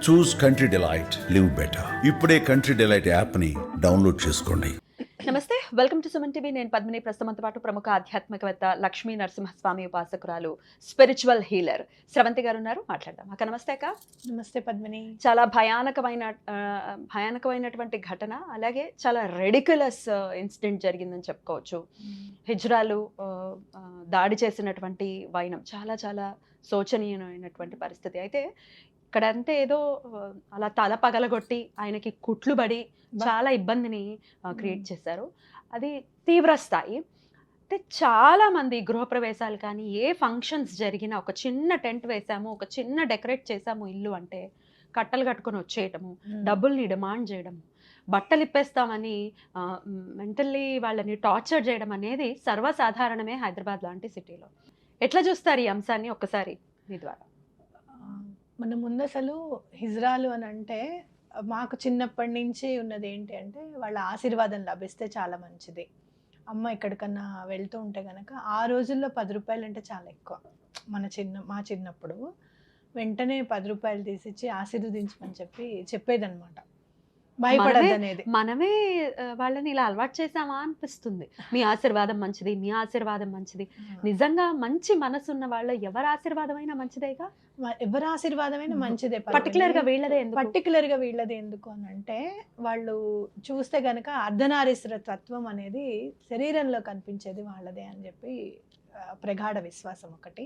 చూస్ country delight, live better. ఇప్పుడే country delight యాప్ని download చేసుకోండి. నమస్తే, వెల్కమ్ టు సుమన్ టీవీ. నేను పద్మిని. ప్రస్తుతంతో పాటు ప్రముఖ ఆధ్యాత్మికవేత్త లక్ష్మీ నరసింహస్వామి ఉపాసకురాలు, స్పిరిచువల్ హీలర్ స్రవంతి గారు ఉన్నారు. మాట్లాడదాం. అక్క నమస్తే. అక్క నమస్తే పద్మిని. చాలా భయానకమైనటువంటి ఘటన, అలాగే చాలా రెడిక్యులస్ ఇన్సిడెంట్ జరిగిందని చెప్పుకోవచ్చు. హిజ్రాలు దాడి చేసినటువంటి వైనం చాలా చాలా శోచనీయమైనటువంటి పరిస్థితి. అయితే ఇక్కడంతే ఏదో అలా తల పగలగొట్టి ఆయనకి కుట్లు పడి చాలా ఇబ్బందిని క్రియేట్ చేశారు. అది తీవ్ర స్థాయి. అయితే చాలా మంది గృహప్రవేశాలు కానీ ఏ ఫంక్షన్స్ జరిగినా ఒక చిన్న టెంట్ వేసాము, ఒక చిన్న డెకరేట్ చేసాము ఇల్లు అంటే కట్టలు కట్టుకొని వచ్చేయటము, డబ్బుల్ని డిమాండ్ చేయడము, బట్టలు ఇప్పేస్తామని మెంటల్లీ వాళ్ళని టార్చర్ చేయడం అనేది సర్వసాధారణమే హైదరాబాద్ లాంటి సిటీలో. ఎట్లా చూస్తారు ఈ అంశాన్ని ఒక్కసారి మీ ద్వారా? మన ముందు అసలు హిజ్రాలు అని అంటే మాకు చిన్నప్పటి నుంచి ఉన్నది ఏంటి అంటే వాళ్ళ ఆశీర్వాదం లభిస్తే చాలా మంచిది. అమ్మ ఎక్కడికన్నా వెళ్తూ ఉంటే కనుక ఆ రోజుల్లో 10 రూపాయలు అంటే చాలా ఎక్కువ. మా చిన్నప్పుడు వెంటనే 10 రూపాయలు తీసిచ్చి ఆశీర్వదించమని చెప్పేదన్నమాట. భయపడదనేది మనమే వాళ్ళని ఇలా అలవాటు చేసామా అనిపిస్తుంది. మీ ఆశీర్వాదం మంచిది, మీ ఆశీర్వాదం మంచిది. నిజంగా మంచి మనసున్న వాళ్ళ ఎవరి ఆశీర్వాదమైనా మంచిదేగా. ఎవరి ఆశీర్వాదమైనా మంచిదే. పర్టికులర్ గా వీళ్ళదే ఎందుకు అని అంటే వాళ్ళు చూస్తే గనక అర్ధనారీశ్వర తత్వం అనేది శరీరంలో కనిపించేది వాళ్ళదే అని చెప్పి ప్రగాఢ విశ్వాసం ఒకటి.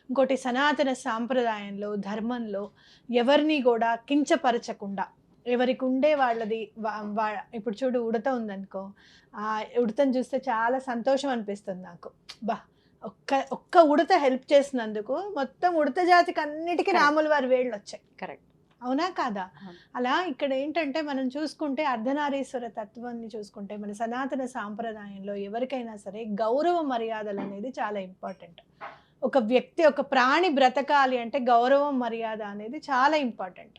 ఇంకోటి సనాతన సాంప్రదాయంలో ధర్మంలో ఎవరిని కూడా కించపరచకుండా ఎవరికి ఉండే వాళ్ళది ఇప్పుడు చూడు ఉడత ఉందనుకో, ఆ ఉడతను చూస్తే చాలా సంతోషం అనిపిస్తుంది నాకు. ఒక్క ఉడత హెల్ప్ చేసినందుకు మొత్తం ఉడత జాతికి అన్నిటికీ రాముల వారి వేళ్ళు వచ్చాయి. కరెక్ట్, అవునా కాదా? అలా ఇక్కడ ఏంటంటే మనం చూసుకుంటే అర్ధనారీశ్వర తత్వాన్ని చూసుకుంటే మన సనాతన సాంప్రదాయంలో ఎవరికైనా సరే గౌరవ మర్యాదలు అనేది చాలా ఇంపార్టెంట్. ఒక వ్యక్తి ఒక ప్రాణి బ్రతకాలి అంటే గౌరవం మర్యాద అనేది చాలా ఇంపార్టెంట్.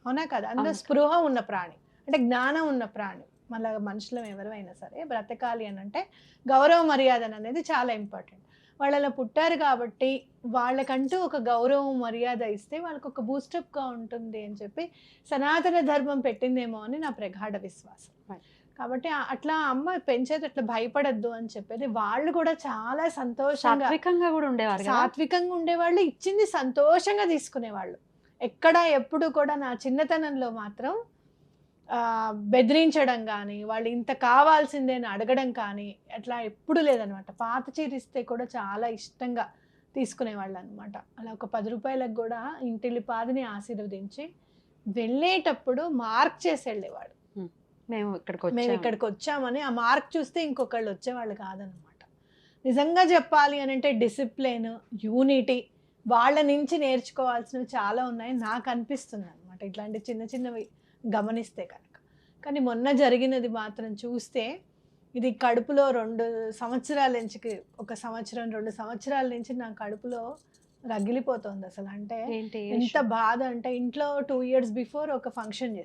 అవునా కదా? అందులో స్పృహ ఉన్న ప్రాణి అంటే జ్ఞానం ఉన్న ప్రాణి మళ్ళీ మనుషులం ఎవరైనా సరే బ్రతకాలి అని అంటే గౌరవ మర్యాద అనేది చాలా ఇంపార్టెంట్. వాళ్ళు అలా పుట్టారు కాబట్టి వాళ్ళకంటూ ఒక గౌరవం మర్యాద ఇస్తే వాళ్ళకు ఒక బూస్టప్గా ఉంటుంది అని చెప్పి సనాతన ధర్మం పెట్టిందేమో అని నా ప్రగాఢ విశ్వాసం. కాబట్టి అట్లా అమ్మ పెంచేది అట్లా భయపడద్దు అని చెప్పేది. వాళ్ళు కూడా చాలా సంతోషంగా కూడా ఉండేవారు, సాత్వికంగా ఉండేవాళ్ళు, ఇచ్చింది సంతోషంగా తీసుకునేవాళ్ళు. ఎక్కడ ఎప్పుడు కూడా నా చిన్నతనంలో మాత్రం బెదిరించడం కానీ వాళ్ళు ఇంత కావాల్సిందే అని అడగడం కానీ అట్లా ఎప్పుడు లేదనమాట. పాత చీర ఇస్తే కూడా చాలా ఇష్టంగా తీసుకునేవాళ్ళు అనమాట. అలా ఒక 10 రూపాయలకు కూడా ఇంటిల్లి పాదిని ఆశీర్వదించి వెళ్ళేటప్పుడు మార్క్ చేసి వెళ్ళేవాడు. మేము ఇక్కడికి వచ్చామని ఆ మార్క్ చూస్తే ఇంకొకళ్ళు వచ్చేవాళ్ళు కాదనమాట. నిజంగా చెప్పాలి అని అంటే డిసిప్లిన్, యూనిటీ వాళ్ళ నుంచి నేర్చుకోవాల్సినవి చాలా ఉన్నాయి నాకు అనిపిస్తుంది అనమాట, ఇట్లాంటి చిన్న చిన్నవి గమనిస్తే కనుక. కానీ మొన్న జరిగినది మాత్రం చూస్తే ఇది కడుపులో 2 సంవత్సరాల నుంచి, 1 సంవత్సరం 2 సంవత్సరాల నుంచి నా కడుపులో రగిలిపోతుంది అసలు. అంటే ఎంత బాధ అంటే ఇంట్లో 2 years బిఫోర్ ఒక ఫంక్షన్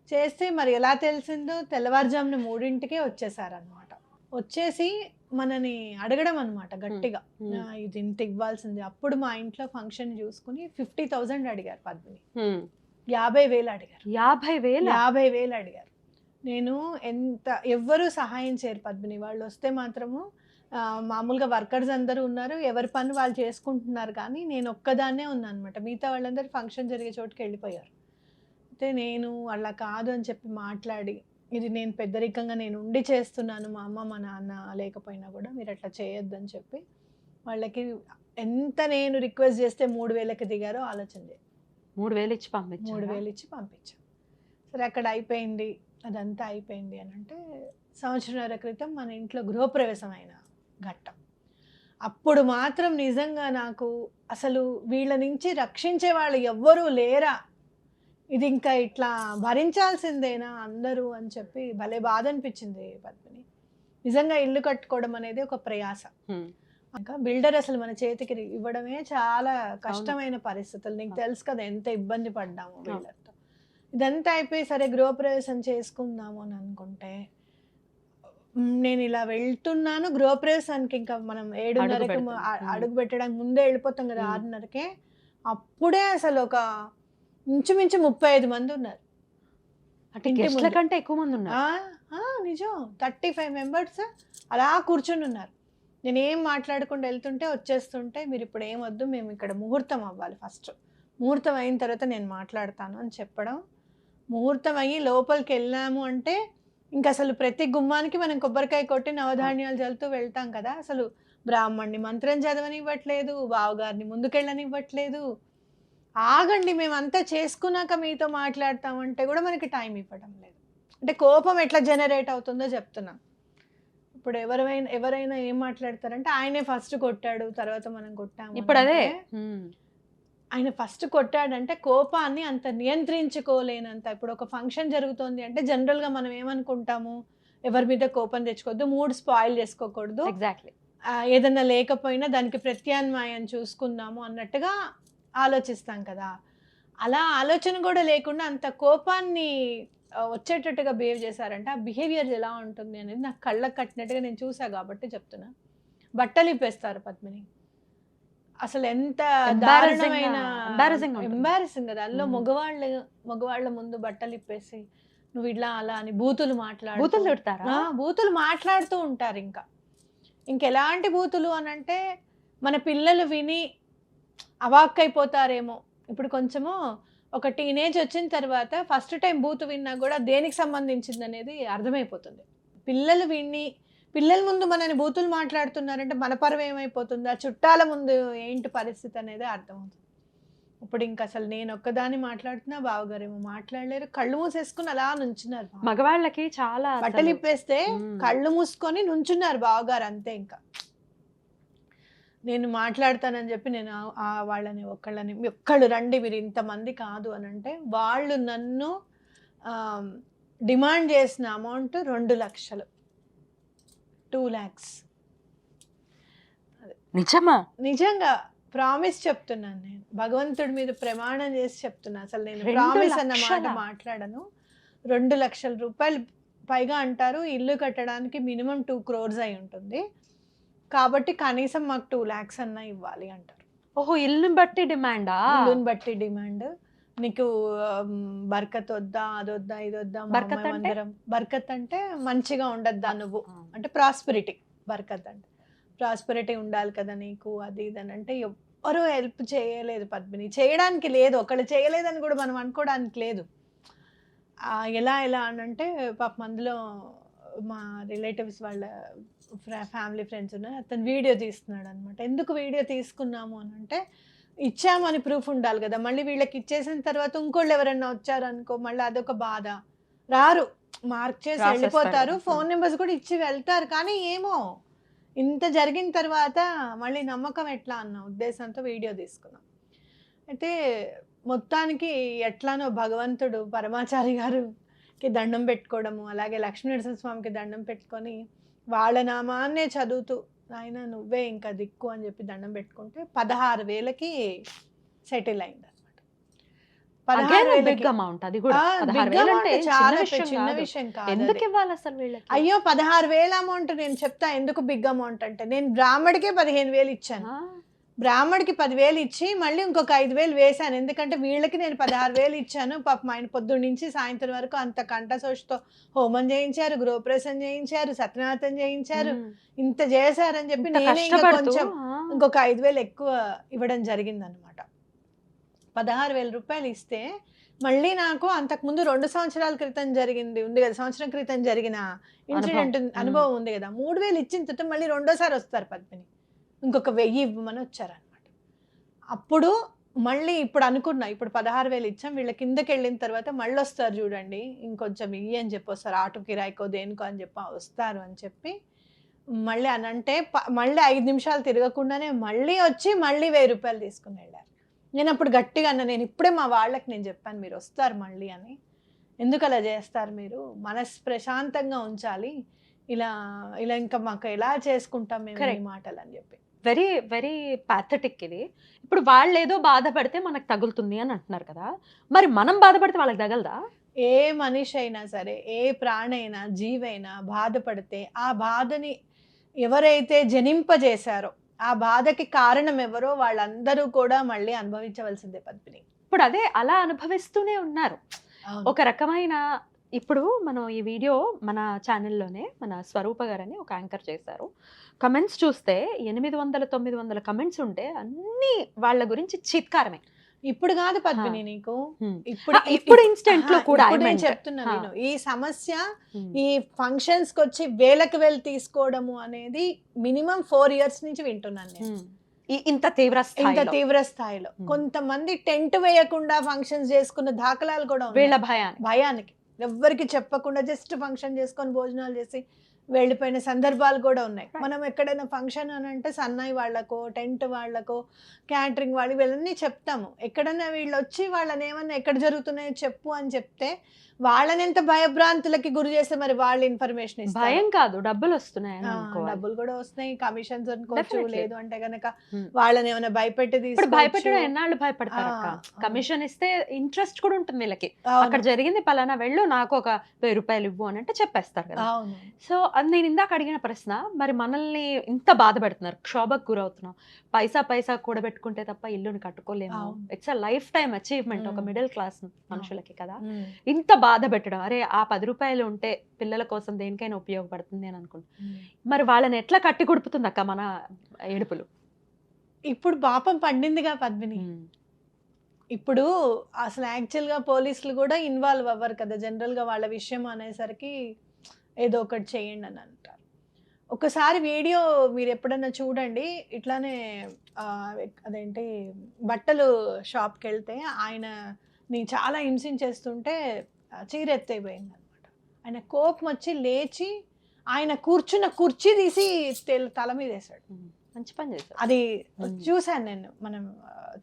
చేస్తే మరి ఎలా తెలిసిందో తెల్లవారుజామున 3ంటికే వచ్చేసారనమాట. వచ్చేసి మనని అడగడం అనమాట గట్టిగా, ఇది ఇంత ఇవ్వాల్సింది. అప్పుడు మా ఇంట్లో ఫంక్షన్ చూసుకుని 50,000 అడిగారు పద్మిని. 50,000 అడిగారు. 50,000 అడిగారు. నేను ఎవ్వరూ సహాయం చేయరు పద్మిని. వాళ్ళు వస్తే మాత్రము మామూలుగా వర్కర్స్ అందరూ ఉన్నారు, ఎవరి పని వాళ్ళు చేసుకుంటున్నారు, కానీ నేను ఒక్కదాన్నే ఉన్నాను అనమాట. మిగతా వాళ్ళందరూ ఫంక్షన్ జరిగే చోటుకి వెళ్ళిపోయారు. అయితే నేను అలా కాదు అని చెప్పి మాట్లాడి, ఇది నేను పెద్దరికంగా నేను ఉండి చేస్తున్నాను, మా అమ్మ మా నాన్న లేకపోయినా కూడా మీరు అట్లా చేయొద్దని చెప్పి వాళ్ళకి ఎంత నేను రిక్వెస్ట్ చేస్తే 3,000కి దిగారో ఆలోచన చేయండి. 3,000 ఇచ్చి పంపించాను. సరే అక్కడ అయిపోయింది, అదంతా అయిపోయింది అని అంటే సంవత్సరాల క్రితం మన ఇంట్లో గృహప్రవేశం అయిన ఘట్టం. అప్పుడు మాత్రం నిజంగా నాకు అసలు వీళ్ళ నుంచి రక్షించే వాళ్ళు ఎవ్వరూ లేరా, ఇది ఇంకా ఇట్లా భరించాల్సిందేనా అందరూ అని చెప్పి భలే బాధ అనిపించింది పద్మిని. నిజంగా ఇల్లు కట్టుకోవడం అనేది ఒక ప్రయాస. ఇంకా బిల్డర్ అసలు మన చేతికి ఇవ్వడమే చాలా కష్టమైన పరిస్థితులు. నీకు తెలుసు కదా ఎంత ఇబ్బంది పడ్డాము బిల్డర్తో. ఇదంతా అయిపోయి సరే గృహప్రవేశం చేసుకుందాము అని అనుకుంటే నేను ఇలా వెళ్తున్నాను గృహప్రవేశానికి. ఇంకా మనం 7:30కి అడుగు పెట్టడానికి ముందే వెళ్ళిపోతాం కదా, 6:30కే. అప్పుడే అసలు ఒక ఇంచుమించు 35 మంది ఉన్నారు. అంటే ఇంటి గెస్ట్ల ముందు. కంటే ఎక్కువ మంది ఉన్నారు. నిజం 35 మెంబర్స్ అలా కూర్చొని ఉన్నారు. నేనేం మాట్లాడకుండా వెళ్తుంటే వచ్చేస్తుంటే, మీరు ఇప్పుడు ఏం వద్దు, మేము ఇక్కడ ముహూర్తం అవ్వాలి ఫస్ట్, ముహూర్తం అయిన తర్వాత నేను మాట్లాడతాను అని చెప్పడం. ముహూర్తం అయ్యి లోపలికి వెళ్ళాము అంటే ఇంకా అసలు ప్రతి గుమ్మానికి మనం కొబ్బరికాయ కొట్టి నవధాన్యాలు చల్లుతూ వెళ్తాం కదా, అసలు బ్రాహ్మణ్ణి మంత్రం చదవనివ్వట్లేదు, బావగారిని ముందుకెళ్ళనివ్వట్లేదు. ఆగండి మేమంతా చేసుకున్నాక మీతో మాట్లాడతామంటే కూడా మనకి టైం ఇవ్వడం లేదు. అంటే కోపం ఎట్లా జనరేట్ అవుతుందో చెప్తున్నా. ఇప్పుడు ఎవరైనా ఏం మాట్లాడతారంటే ఆయనే ఫస్ట్ కొట్టాడు తర్వాత మనం కొట్టాము. ఇప్పుడు అదే ఆయన ఫస్ట్ కొట్టాడంటే కోపాన్ని అంత నియంత్రించుకోలేనంత. ఇప్పుడు ఒక ఫంక్షన్ జరుగుతోంది అంటే జనరల్గా మనం ఏమనుకుంటాము, ఎవరి మీద కోపం తెచ్చుకోవద్దు, మూడ్ స్పాయిల్ చేసుకోకూడదు, ఎగ్జాక్ట్లీ ఏదన్నా లేకపోయినా దానికి ప్రత్యామ్నాయం చూసుకుందాము అన్నట్టుగా ఆలోచిస్తాం కదా. అలా ఆలోచన కూడా లేకుండా అంత కోపాన్ని వచ్చేటట్టుగా బిహేవ్ చేశారంటే ఆ బిహేవియర్ ఎలా ఉంటుంది అనేది నాకు కళ్ళకు కట్టినట్టుగా నేను చూసా కాబట్టి చెప్తున్నా. బట్టలు ఇప్పేస్తారు పద్మిని, అసలు ఎంత దారుణమైన ఎంబారసింగ్ కదా. అందులో మగవాళ్ళ ముందు బట్టలు ఇప్పేసి నువ్వు ఇలా అలా అని బూతులు బూతులు మాట్లాడుతూ ఉంటారు. ఇంకెలాంటి బూతులు అని అంటే మన పిల్లలు విని అవాక్కైపోతారేమో. ఇప్పుడు కొంచెము ఒక టీనేజ్ వచ్చిన తర్వాత ఫస్ట్ టైం బూతు విన్నా కూడా దేనికి సంబంధించింది అనేది అర్థమైపోతుంది. పిల్లల ముందు మనని బూతులు మాట్లాడుతున్నారంటే మన పరువు ఏమైపోతుంది, ఆ చుట్టాల ముందు ఏంటి పరిస్థితి అనేది అర్థమవుతుంది. ఇప్పుడు ఇంకా అసలు నేను ఒక్కదాన్ని మాట్లాడుతున్నా, బావగారేమో మాట్లాడలేరు, కళ్ళు మూసేసుకుని అలా నుంచున్నారు. మగవాళ్ళకి చాలా బట్టలు ఇప్పేస్తే కళ్ళు మూసుకొని నుంచున్నారు బావగారు అంతే. ఇంకా నేను మాట్లాడతానని చెప్పి నేను వాళ్ళని ఒక్కళ్ళు రండి మీరు ఇంతమంది కాదు అని అంటే వాళ్ళు నన్ను డిమాండ్ చేసిన అమౌంట్ 2 లక్షలు, 2 lakhs. నిజంగా ప్రామిస్ చెప్తున్నాను, నేను భగవంతుడి మీద ప్రమాణం చేసి చెప్తున్నా. అసలు నేను ప్రామిస్ అన్న మాట మాట్లాడను. 2 లక్షల రూపాయలు పైగా అంటారు. ఇల్లు కట్టడానికి మినిమం 2 crores అయి ఉంటుంది కాబట్టి కనీసం మాకు 2 lakhs అన్నా ఇవ్వాలి అంటారు. ఓహో, ఇల్లుని బట్టి డిమాండా? ఇల్లుని బట్టి డిమాండ్. నీకు బర్కత్ వద్దా, అదొద్దా, ఇదొద్దా, బర్కత్ అంటే మంచిగా ఉండద్దా నువ్వు అంటే ప్రాస్పెరిటీ. బర్కత్ అంటే ప్రాస్పెరిటీ ఉండాలి కదా నీకు, అది ఇదని అంటే ఎవ్వరూ హెల్ప్ చేయలేదు పద్మిని. చేయడానికి లేదు, ఒకళ్ళు చేయలేదని కూడా మనం అనుకోవడానికి లేదు. ఎలా అని అంటే పాపం అందులో మా రిలేటివ్స్ వాళ్ళ ఫ్యామిలీ ఫ్రెండ్స్ ఉన్నారు, అతను వీడియో తీస్తున్నాడు అనమాట. ఎందుకు వీడియో తీసుకున్నాము అని అంటే ఇచ్చామని ప్రూఫ్ ఉండాలి కదా. మళ్ళీ వీళ్ళకి ఇచ్చేసిన తర్వాత ఇంకోళ్ళు ఎవరన్నా వచ్చారనుకో మళ్ళీ అదొక బాధ. రారు, మార్క్ చేసి వెళ్ళిపోతారు, ఫోన్ నెంబర్స్ కూడా ఇచ్చి వెళ్తారు. కానీ ఏమో ఇంత జరిగిన తర్వాత మళ్ళీ నమ్మకం ఎట్లా అన్న ఉద్దేశంతో వీడియో తీసుకున్నాం. అయితే మొత్తానికి ఎట్లానో భగవంతుడు పరమాచారి గారికి దండం పెట్టుకోవడము, అలాగే లక్ష్మీనరసింహస్వామికి దండం పెట్టుకొని వాళ్ళ నామాన్నే చదువుతూ ఆయన నువ్వే ఇంకా దిక్కు అని చెప్పి దండం పెట్టుకుంటే 16,000కి సెటిల్ అయింది అనమాట. 16,000 చాలా చిన్న విషయం కాదు. అయ్యో 16,000 అమౌంట్ నేను చెప్తా ఎందుకు బిగ్ అమౌంట్ అంటే, నేను బ్రాహ్మడికే 15,000 ఇచ్చాను. బ్రాహ్మడికి 10,000 ఇచ్చి మళ్ళీ ఇంకొక 5,000 వేశాను. ఎందుకంటే వీళ్ళకి నేను 16,000 ఇచ్చాను. పాపం ఆయన పొద్దున్న నుంచి సాయంత్రం వరకు అంత కంఠశోషతో హోమం చేయించారు, గృహప్రవేశం చేయించారు, సత్యనారాయణ చేయించారు, ఇంత చేశారని చెప్పి నేనే కొంచెం ఇంకొక 5,000 ఎక్కువ ఇవ్వడం జరిగింది అనమాట. 16,000 రూపాయలు ఇస్తే మళ్ళీ నాకు అంతకుముందు 2 సంవత్సరాల క్రితం ఉంది కదా, సంవత్సరం క్రితం జరిగిన ఇన్సిడెంట్ అనుభవం ఉంది కదా, 3,000 ఇచ్చిన తర్వాత మళ్ళీ రెండోసారి వస్తారు పద్మిని, ఇంకొక 1,000 ఇవ్వమని వచ్చారనమాట. అప్పుడు మళ్ళీ ఇప్పుడు అనుకున్నా, ఇప్పుడు 16,000 ఇచ్చాం, వీళ్ళ కిందకి వెళ్ళిన తర్వాత మళ్ళీ వస్తారు చూడండి, ఇంకొంచెం ఇయ్యి అని చెప్పి వస్తారు, ఆటో కిరాయికో దేనికో అని చెప్పి వస్తారు అని చెప్పి మళ్ళీ అని అంటే మళ్ళీ 5 నిమిషాలు తిరగకుండానే మళ్ళీ వచ్చి మళ్ళీ 1,000 రూపాయలు తీసుకుని వెళ్ళారు. నేను అప్పుడు గట్టిగా అన్నా, నేను ఇప్పుడే మా వాళ్ళకి నేను చెప్పాను మీరు వస్తారు మళ్ళీ అని, ఎందుకు అలా చేస్తారు మీరు, మనసు ప్రశాంతంగా ఉంచాలి, ఇలా ఇంకా మాకు ఎలా చేసుకుంటాం మేము ఈ మాటలు అని చెప్పి. వెరీ వెరీ ప్యాథటిక్ ఇది. ఇప్పుడు వాళ్ళు ఏదో బాధపడితే మనకు తగులుతుంది అని అంటున్నారు కదా, మరి మనం బాధపడితే వాళ్ళకి తగలదా? ఏ మనిషి అయినా సరే, ఏ ప్రాణైనా జీవైనా బాధపడితే ఆ బాధని ఎవరైతే జనింపజేశారో, ఆ బాధకి కారణం ఎవరో వాళ్ళందరూ కూడా మళ్ళీ అనుభవించవలసిందే పద్మిని. ఇప్పుడు అదే అలా అనుభవిస్తూనే ఉన్నారు. ఒక రకమైన ఇప్పుడు మనం ఈ వీడియో మన ఛానల్లోనే మన స్వరూప గారని ఒక యాంకర్ చేశారు. కమెంట్స్ చూస్తే 800-900 కమెంట్స్ ఉంటే అన్ని వాళ్ళ గురించి చీత్కారమే. ఇప్పుడు కాదు పద్మిని నీకు, ఇప్పుడు ఇన్స్టెంట్ లో కూడా నేను చెప్తున్నా నేను, ఈ సమస్య ఈ ఫంక్షన్స్ కి వచ్చి వేలకు వేలు తీసుకోవడము అనేది మినిమం 4 years నుంచి వింటున్నాను నేను. ఇంత తీవ్ర స్థాయిలో కొంతమంది టెంట్ వేయకుండా ఫంక్షన్స్ చేసుకున్న దాఖలాలు కూడా వీళ్ళ భయానికి ఎవ్వరికి చెప్పకుండా జస్ట్ ఫంక్షన్ చేసుకొని భోజనాలు చేసి వెళ్ళిపోయిన సందర్భాలు కూడా ఉన్నాయి. మనం ఎక్కడైనా ఫంక్షన్ అని అంటే సన్నాయి వాళ్ళకో టెంట్ వాళ్ళకో క్యాటరింగ్ వాళ్ళు వీళ్ళని చెప్తాము. ఎక్కడైనా వీళ్ళు వచ్చి వాళ్ళని ఏమన్నా ఎక్కడ జరుగుతున్నాయో చెప్పు అని చెప్తే వాళ్ళని ఎంత భయభ్రాంతులకి గురి చేస్తే మరి వాళ్ళు ఇన్ఫర్మేషన్ ఇస్తారు. భయం కాదు, డబ్బులు వస్తున్నాయి, డబ్బులు కూడా వస్తున్నాయి, కమిషన్స్ అనుకోవచ్చు. లేదు అంటే గనక వాళ్ళని ఏమైనా భయపెట్టి భయపెట్టడం ఎన్నాళ్ళు భయపడతారు. కమిషన్ ఇస్తే ఇంట్రెస్ట్ కూడా ఉంటుంది వీళ్ళకి. అక్కడ జరిగింది పలానా వెళ్ళు, నాకు ఒక 1000 రూపాయలు ఇవ్వు అని అంటే చెప్పేస్తారు కదా. సో అది నేను ఇందాక అడిగిన ప్రశ్న, మరి మనల్ని ఇంత బాధ పెడుతున్నారు, క్షోభకు గురవుతున్నాం, పైసా కూడబెట్టుకుంటే తప్ప ఇల్లుని కట్టుకోలేము. It's a lifetime achievement ఒక మిడిల్ క్లాస్ మనుషులకి కదా. ఇంత బాధ పెట్టడం, అరే ఆ 10 రూపాయలు ఉంటే పిల్లల కోసం దేనికైనా ఉపయోగపడుతుంది అని అనుకుంటా. మరి వాళ్ళని ఎట్లా కట్టి కుడుపుతుంది అక్క మన ఏడుపులు? ఇప్పుడు పాపం పండిందిగా పద్మిని. ఇప్పుడు అసలు యాక్చువల్గా పోలీసులు కూడా ఇన్వాల్వ్ అవ్వరు కదా జనరల్గా. వాళ్ళ విషయం అనేసరికి ఏదో ఒకటి చేయండి అని అంటారు. ఒకసారి వీడియో మీరు ఎప్పుడన్నా చూడండి, ఇట్లానే అదేంటి బట్టలు షాప్కి వెళ్తే ఆయనని చాలా హింసించేస్తుంటే చీర ఎత్తైపోయింది అనమాట. ఆయన కోపం వచ్చి లేచి ఆయన కూర్చున్న కుర్చీ తీసి తల మీద వేసాడు. మంచి పని చేశాడు. అది చూశాను నేను, మనం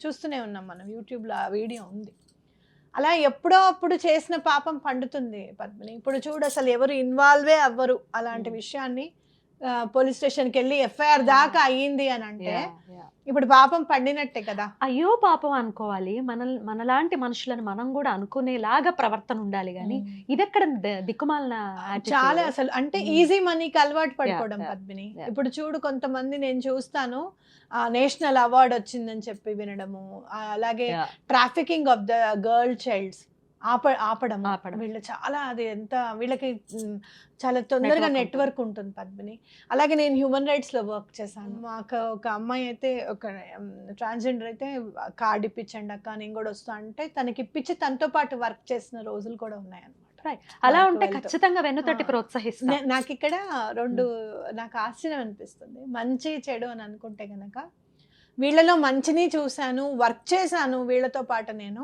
చూస్తూనే ఉన్నాం, మనం యూట్యూబ్లో ఆ వీడియో ఉంది. అలా ఎప్పుడో అప్పుడు చేసిన పాపం పండుతుంది పద్మిని. ఇప్పుడు చూడు అసలు ఎవరు ఇన్వాల్వే అవ్వరు అలాంటి విషయాన్ని. పోలీస్ స్టేషన్కి వెళ్ళి ఎఫ్ఐఆర్ దాకా అయ్యింది అని అంటే ఇప్పుడు పాపం పండినట్టే కదా. అయ్యో పాపం అనుకోవాలి, మనలాంటి మనుషులను మనం కూడా అనుకునేలాగా ప్రవర్తన ఉండాలి. కానీ ఇదెక్కడ దిక్కుమాలిన చాలా అసలు అంటే ఈజీ మనీకి అలవాటు పడిపోవడం పద్మిని. ఇప్పుడు చూడు కొంతమంది నేను చూస్తాను నేషనల్ అవార్డు వచ్చిందని చెప్పి వినడము, అలాగే trafficking of the girl child's ఆపడం. వీళ్ళు చాలా అది ఎంత వీళ్ళకి చాలా తొందరగా నెట్వర్క్ ఉంటుంది పద్మిని. అలాగే నేను హ్యూమన్ రైట్స్లో వర్క్ చేశాను. మాకు ఒక అమ్మాయి అయితే, ఒక ట్రాన్స్జెండర్ అయితే కార్డు ఇప్పించండి అక్క నేను కూడా వస్తా అంటే తనకి ఇప్పించి తనతో పాటు వర్క్ చేసిన రోజులు కూడా ఉన్నాయన్నమాట. అలా ఉంటే ఖచ్చితంగా వెన్నుతట్టి ప్రోత్సహిస్తా. నాకు ఇక్కడ 2 నాకు ఆశ్చర్యం అనిపిస్తుంది. మంచి చెడు అని అనుకుంటే గనక వీళ్ళలో మంచిని చూశాను, వర్క్ చేశాను వీళ్ళతో పాటు నేను.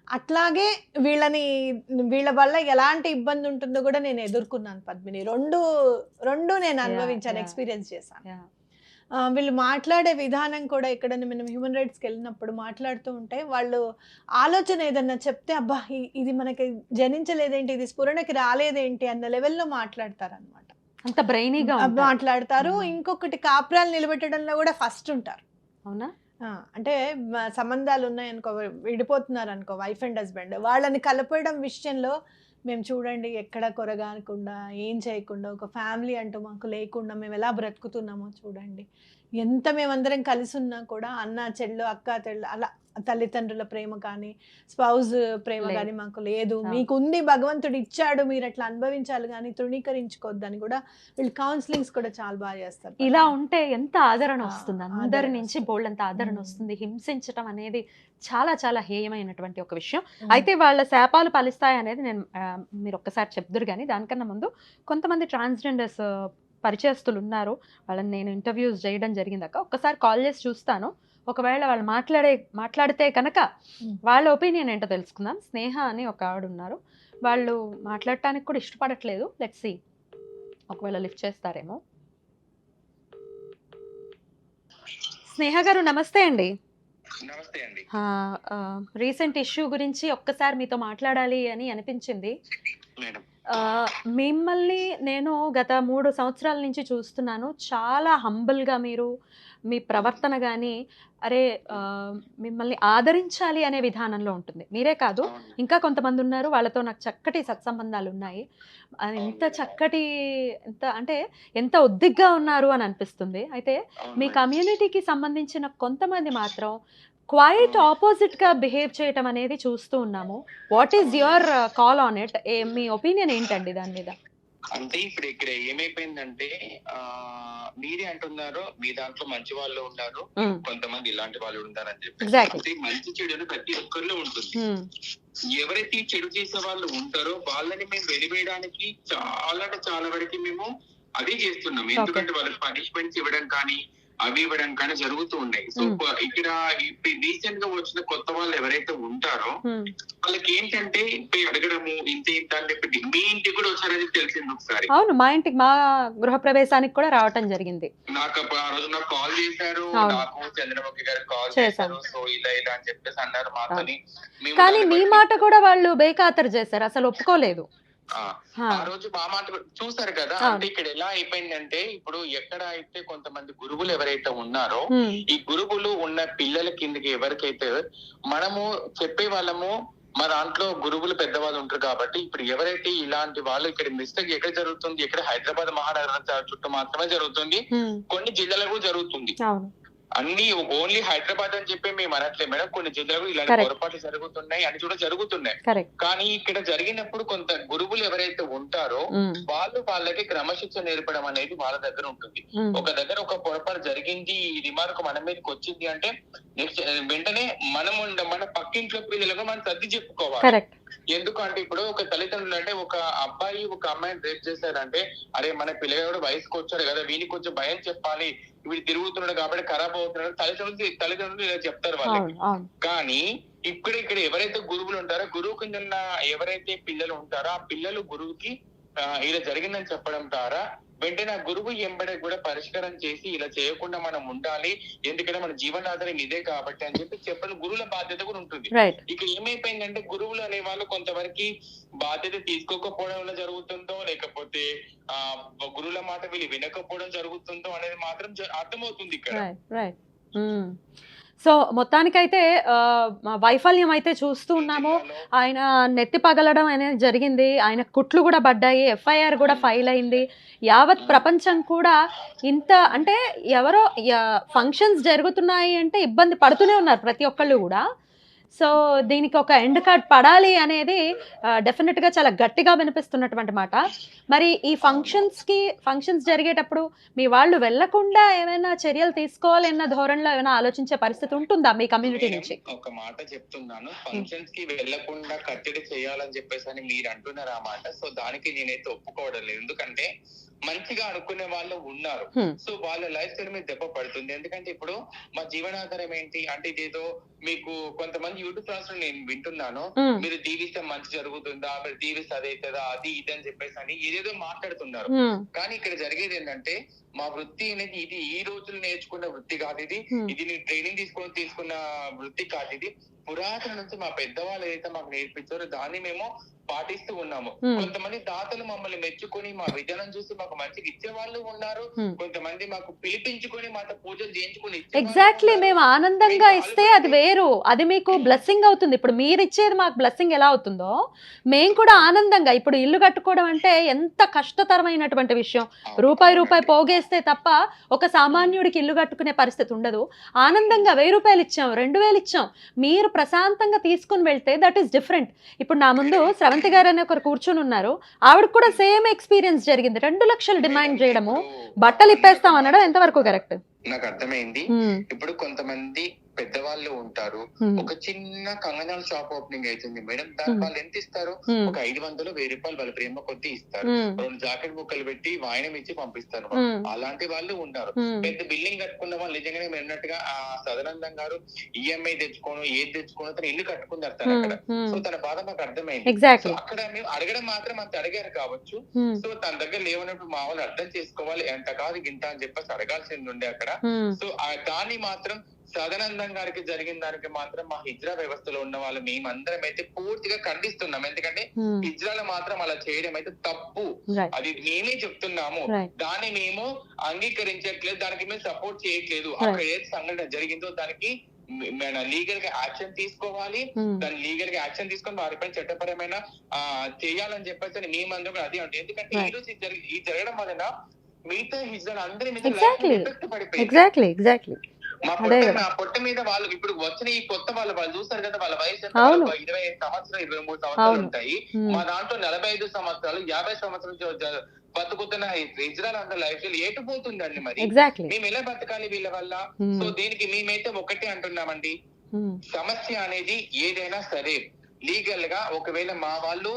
అట్లాగే వీళ్ళ వల్ల ఎలాంటి ఇబ్బంది ఉంటుందో కూడా నేను ఎదుర్కొన్నాను పద్మిని. రెండు నేను అనుభవించాను, ఎక్స్పీరియన్స్ చేశాను. వీళ్ళు మాట్లాడే విధానం కూడా ఎక్కడైనా మనం హ్యూమన్ రైట్స్కి వెళ్ళినప్పుడు మాట్లాడుతూ ఉంటే వాళ్ళు ఆలోచన ఏదన్నా చెప్తే అబ్బా ఇది మనకి జనించలేదేంటి, ఇది స్ఫురణకి రాలేదేంటి అన్న లెవెల్లో మాట్లాడతారు అనమాట. అంత బ్రెయినీగా మాట్లాడతారు. ఇంకొకటి కాపురాలు నిలబెట్టడంలో కూడా ఫస్ట్ ఉంటారు. అవునా? అంటే సంబంధాలు ఉన్నాయనుకో, విడిపోతున్నారు అనుకో వైఫ్ అండ్ హస్బెండ్, వాళ్ళని కలపడం విషయంలో మేము చూడండి ఎక్కడ కొరగానకుండా ఏం చేయకుండా ఒక ఫ్యామిలీ అంటూ మాకు లేకుండా మేము ఎలా బ్రతుకుతున్నామో చూడండి. ఎంత మేమందరం కలిసి ఉన్నా కూడా అన్న చెల్లు అక్క చెల్లు అలా తల్లిదండ్రుల ప్రేమ కానీ స్పౌజ్ ప్రేమ కానీ మాకు లేదు. మీకు ఉంది, భగవంతుడు ఇచ్చాడు, మీరు అట్లా అనుభవించాలి కానీ తృణీకరించుకోవద్దని కూడా వీళ్ళు కౌన్సిలింగ్స్ కూడా చాలా బాగా చేస్తారు. ఇలా ఉంటే ఎంత ఆదరణ వస్తుంది, అందరి నుంచి బోల్డంత ఆదరణ వస్తుంది. హింసించడం అనేది చాలా చాలా హేయమైనటువంటి ఒక విషయం. అయితే వాళ్ళ శాపాలు ఫలిస్తాయి అనేది నేను మీరు ఒక్కసారి చెప్దురు. కానీ దానికన్నా ముందు కొంతమంది ట్రాన్స్జెండర్స్ పరిచయస్తులు ఉన్నారు, వాళ్ళని నేను ఇంటర్వ్యూస్ చేయడం జరిగిందాక ఒక్కసారి కాల్ చేసి చూస్తాను. ఒకవేళ వాళ్ళు మాట్లాడితే కనుక వాళ్ళ ఒపీనియన్ ఏంటో తెలుసుకుందాం. స్నేహ అని ఒక ఆవిడ ఉన్నారు, వాళ్ళు మాట్లాడటానికి కూడా ఇష్టపడట్లేదు. లెట్స్ సీ, ఒకవేళ లిఫ్ట్ చేస్తారేమో. స్నేహ గారు నమస్తే అండి. నమస్తే అండి. రీసెంట్ ఇష్యూ గురించి ఒక్కసారి మీతో మాట్లాడాలి అని అనిపించింది. మిమ్మల్ని నేను గత 3 సంవత్సరాల నుంచి చూస్తున్నాను. చాలా హంబుల్గా మీరు, మీ ప్రవర్తన కానీ అరే మిమ్మల్ని ఆదరించాలి అనే విధానంలో ఉంటుంది. మీరే కాదు, ఇంకా కొంతమంది ఉన్నారు, వాళ్ళతో నాకు చక్కటి సత్సంబంధాలు ఉన్నాయి. ఎంత చక్కటి, ఎంత ఒద్దిగ్గా ఉన్నారు అని అనిపిస్తుంది. అయితే మీ కమ్యూనిటీకి సంబంధించిన కొంతమంది మాత్రం క్వైట్ ఆపోజిట్ గా బిహేవ్ చేయటం అనేది చూస్తూ ఉన్నాము. What is your call on it? Me opinion ఏంటండి దాని మీద? అంటే ఇప్పుడు ఇక్కడ ఏమైపోయిందంటే మీరే అంటున్నారు మీ దాంట్లో మంచి వాళ్ళు ఉన్నారు, కొంతమంది ఇలాంటి వాళ్ళు ఉంటారని చెప్పి. Exactly. అంటే మంచి చెడు ప్రతి ఒక్కరిలో ఉంటుంది. Hmm. ఎవరైతే ఈ చెడు చేసే వాళ్ళు ఉంటారో వాళ్ళని మేము వెలివేయడానికి చాలా అంటే చాలా వరకు మేము అదే చేస్తున్నాం. ఎందుకంటే వాళ్ళకి పనిష్మెంట్స్ ఇవ్వడం కానీ అవి ఇవ్వడం కానీ జరుగుతూ ఉన్నాయి. సో ఇక్కడ రీసెంట్ గా వచ్చిన కొత్త వాళ్ళు ఎవరైతే ఉంటారో వాళ్ళకి ఏంటంటే అడగడము ఇంత ఇంత అని చెప్పి మీ ఇంటికి కూడా వచ్చారని తెలిసింది ఒకసారి. అవును, మా ఇంటికి మా గృహ ప్రవేశానికి కూడా రావటం జరిగింది. నాకు ఆ రోజు నాకు కాల్ చేశారు, నాకు చంద్రముఖి గారు కాల్ చేశారు. సో ఇలా ఇలా అని చెప్పేసి అన్నారు మాతోని. కానీ మీ మాట కూడా వాళ్ళు బేఖాతరు చేశారు, అసలు ఒప్పుకోలేదు. ఆ రోజు మా మాట చూసారు కదా. అంటే ఇక్కడ ఎలా అయిపోయిందంటే ఇప్పుడు ఎక్కడ అయితే కొంతమంది గురువులు ఎవరైతే ఉన్నారో ఈ గురువులు ఉన్న పిల్లల కిందకి ఎవరికైతే మనము చెప్పే వాళ్ళము మా దాంట్లో గురువులు పెద్దవాళ్ళు ఉంటారు కాబట్టి ఇప్పుడు ఎవరైతే ఇలాంటి వాళ్ళు ఇక్కడ మిస్టేక్ ఎక్కడ జరుగుతుంది, ఇక్కడ హైదరాబాద్ మహానగరం చుట్టూ మాత్రమే జరుగుతుంది, కొన్ని జిల్లాలకు జరుగుతుంది. అన్ని ఓన్లీ హైదరాబాద్ అని చెప్పి మేము అనట్లేదు మేడం, కొన్ని జిల్లాలు ఇలాంటి పొరపాట్లు జరుగుతున్నాయి అని కూడా జరుగుతున్నాయి. కానీ ఇక్కడ జరిగినప్పుడు కొంత గురువులు ఎవరైతే ఉంటారో వాళ్ళకి క్రమశిక్షణ నేర్పడం అనేది వాళ్ళ దగ్గర ఉంటుంది. ఒక దగ్గర ఒక పొరపాటు జరిగింది, ఈ రిమార్క్ మన మీదకి వచ్చింది అంటే నెక్స్ట్ వెంటనే మన పక్కింట్లో పిల్లలకు మనం సర్ది చెప్పుకోవాలి. ఎందుకంటే ఇప్పుడు ఒక తల్లిదండ్రులు అంటే ఒక అబ్బాయి ఒక అమ్మాయిని రేప్ చేశారంటే అరే మన పిల్లగాడు వయసుకు వచ్చాడు కదా వీనికి కొంచెం భయం చెప్పాలి, వీడు తిరుగుతున్నాడు కాబట్టి ఖరాబ్ అవుతున్నాడు తల్లిదండ్రులు ఇలా చెప్తారు వాళ్ళకి. కానీ ఇక్కడ ఎవరైతే గురువులు ఉంటారో గురువు కింద ఎవరైతే పిల్లలు ఉంటారో ఆ పిల్లలు గురువుకి ఇలా జరిగిందని చెప్పడం ద్వారా వెంటనే ఆ గురువు ఎంబడే కూడా పరిష్కారం చేసి ఇలా చేయకుండా మనం ఉండాలి, ఎందుకంటే మన జీవనాధారం ఇదే కాబట్టి అని చెప్పి చెప్పడం గురువుల బాధ్యత కూడా ఉంటుంది. ఇక్కడ ఏమైపోయిందంటే గురువులు అనే వాళ్ళు కొంతవరకు బాధ్యత తీసుకోకపోవడం వల్ల జరుగుతుందో లేకపోతే గురువుల మాట వీళ్ళు వినకపోవడం జరుగుతుందో అనేది మాత్రం అర్థమవుతుంది ఇక్కడ. సో మొత్తానికైతే వైఫల్యం అయితే చూస్తూ ఉన్నాము. ఆయన నెత్తి పగలడం అనేది జరిగింది, ఆయన కుట్లు కూడా పడ్డాయి, ఎఫ్ఐఆర్ కూడా ఫైల్ అయింది. యావత్ ప్రపంచం కూడా ఇంత అంటే ఎవరో ఫంక్షన్స్ జరుగుతున్నాయి అంటే ఇబ్బంది పడుతూనే ఉన్నారు ప్రతి ఒక్కళ్ళు కూడా. సో దీనికి ఒక ఎండ్ కార్డ్ పడాలి అనేది డెఫినెట్గా చాలా గట్టిగా వినిపిస్తున్నటువంటి మాట. మరి ఈ ఫంక్షన్స్ జరిగేటప్పుడు మీ వాళ్ళు వెళ్లకుండా ఏమైనా చర్యలు తీసుకోవాలి అన్న ధోరణిలో ఏమైనా ఆలోచించే పరిస్థితి ఉంటుందా మీ కమ్యూనిటీ నుంచి? ఒక మాట చెప్తున్నాను, ఫంక్షన్స్ కి వెళ్లకుండా కట్టడి చేయాలని చెప్పేసి అని మీరు అంటున్నారు ఆ మాట. సో దానికి నేనైతే ఒప్పుకోవడం లేదు, ఎందుకంటే మంచిగా అనుకునే వాళ్ళు ఉన్నారు. సో వాళ్ళ లైఫ్ స్టైల్ మీద దెబ్బ పడుతుంది. ఎందుకంటే ఇప్పుడు మా జీవనాధారం ఏంటి అంటే ఇదేదో మీకు కొంతమంది యూట్యూబ్ క్లాస్ లో నేను వింటున్నాను, మీరు దీవిస్తే మంచి జరుగుతుందా, మీరు దీవిస్తే అదైతుందా అది ఇది అని చెప్పేసి అని ఏదేదో మాట్లాడుతున్నారు. కానీ ఇక్కడ జరిగేది ఏంటంటే మా వృత్తి అనేది ఇది ఈ రోజులు నేర్చుకున్న వృత్తి కాదు, ఇది ట్రైనింగ్ తీసుకున్న వృత్తి కాదు, ఇది పురాతన నుంచి మా పెద్దవాళ్ళు ఏదైతే మాకు నేర్పించారో దాన్ని మేము పాటిస్తూ ఉన్నాము. కొంతమంది దాతలు మమ్మల్ని మెచ్చుకొని మా విధానం చూసి మాకు మంచిగా ఇచ్చే వాళ్ళు ఉన్నారు, కొంతమంది మాకు పిలిపించుకొని మాతో పూజలు చేయించుకొని ఎగ్జాక్ట్లీ మేము ఆనందంగా ఇస్తే అది వేరు, అది మీకు బ్లెస్సింగ్ అవుతుంది. ఇప్పుడు మీరు ఇచ్చేది మాకు బ్లెస్సింగ్ ఎలా అవుతుందో మేము కూడా ఆనందంగా, ఇప్పుడు ఇల్లు కట్టుకోవడం అంటే ఎంత కష్టతరమైనటువంటి విషయం, రూపాయి పోగేస్తే తప్ప ఒక సామాన్యుడికి ఇల్లు కట్టుకునే పరిస్థితి ఉండదు. ఆనందంగా 1000 రూపాయలు ఇచ్చాం, 2000 ఇచ్చాం, మీరు ప్రశాంతంగా తీసుకుని వెళ్తే దట్ ఈస్ డిఫరెంట్. ఇప్పుడు నా ముందు శ్రవంతి గారు అని ఒకరు కూర్చొని ఉన్నారు, ఆవిడ కూడా సేమ్ ఎక్స్పీరియన్స్ జరిగింది. 2 లక్షలు డిమాండ్ చేయడము, బట్టలు ఇప్పేస్తాం అనడం ఎంతవరకు కరెక్ట్? నాకు అర్థమైంది. ఇప్పుడు కొంతమంది పెద్దవాళ్ళు ఉంటారు, ఒక చిన్న కంగనాల షాప్ ఓపెనింగ్ అవుతుంది మేడం, దానికి వాళ్ళు ఎంత ఇస్తారు, ఒక 500 1000 రూపాయలు వాళ్ళ ప్రేమ కొద్ది ఇస్తారు, 2 జాకెట్ ముక్కలు పెట్టి వాయినం ఇచ్చి పంపిస్తారు. అలాంటి వాళ్ళు ఉన్నారు. పెద్ద బిల్డింగ్ కట్టుకున్న వాళ్ళు నిజంగానే మీరు అన్నట్టుగా ఆ సదానందం గారు ఈఎంఐ తెచ్చుకోను ఏది తెచ్చుకోను తను ఇల్లు కట్టుకున్నారు తను అక్కడ. సో తన బాధ మాకు అర్థమైంది. సో అక్కడ మేము అడగడం మాత్రం అంత అడిగారు కావచ్చు, సో తన దగ్గర లేవన్నప్పుడు మా వాళ్ళు అర్థం చేసుకోవాలి, ఎంత కాదు గింత అని చెప్పేసి అడగాల్సింది ఉండే అక్కడ. సో దాన్ని మాత్రం సదానందం గారికి జరిగిన దానికి మాత్రం మా హిజ్రా వ్యవస్థలో ఉన్న వాళ్ళు మేమందరం అయితే పూర్తిగా ఖండిస్తున్నాం. ఎందుకంటే హిజ్రాలో మాత్రం అలా చేయడం అయితే తప్పు, అది మేమే చెప్తున్నాము, దాన్ని మేము అంగీకరించట్లేదు, దానికి మేము సపోర్ట్ చేయట్లేదు. అక్కడ ఏది సంఘటన జరిగిందో దానికి లీగల్ గా యాక్షన్ తీసుకోవాలి, దాన్ని లీగల్ గా యాక్షన్ తీసుకొని వారిపై చట్టపరమైన చేయాలని చెప్పేసి మేమందరం అదే ఉంటుంది. ఎందుకంటే ఈ రోజు ఈ జరగడం వలన మిగతా హిజ్రాలు అందరి మీద ఎగ్జాక్ట్లీ మా అదే పొట్ట కదా. నా పొట్ట మీద వాళ్ళు ఇప్పుడు వచ్చిన ఈ కొత్త వాళ్ళు చూస్తారు కదా, వాళ్ళ వయసు ఎంత? అవును. 25 సంవత్సరాలు 23 సంవత్సరాలు అవును. ఉంటాయి. మా దాంట్లో 45 సంవత్సరాలు 50 సంవత్సరాలు బతుకుతున్న ఇజ్రాయల్ అంత లైఫ్ స్టైల్ ఏటుపోతుందండి. మరి ఎగ్జాక్ట్లీ. మేము ఎలా బతకాలి వీళ్ళ వల్ల? సో దీనికి మేమైతే ఒకటే అంటున్నామండి, సమస్య అనేది ఏదైనా సరే లీగల్ గా ఒకవేళ మా వాళ్ళు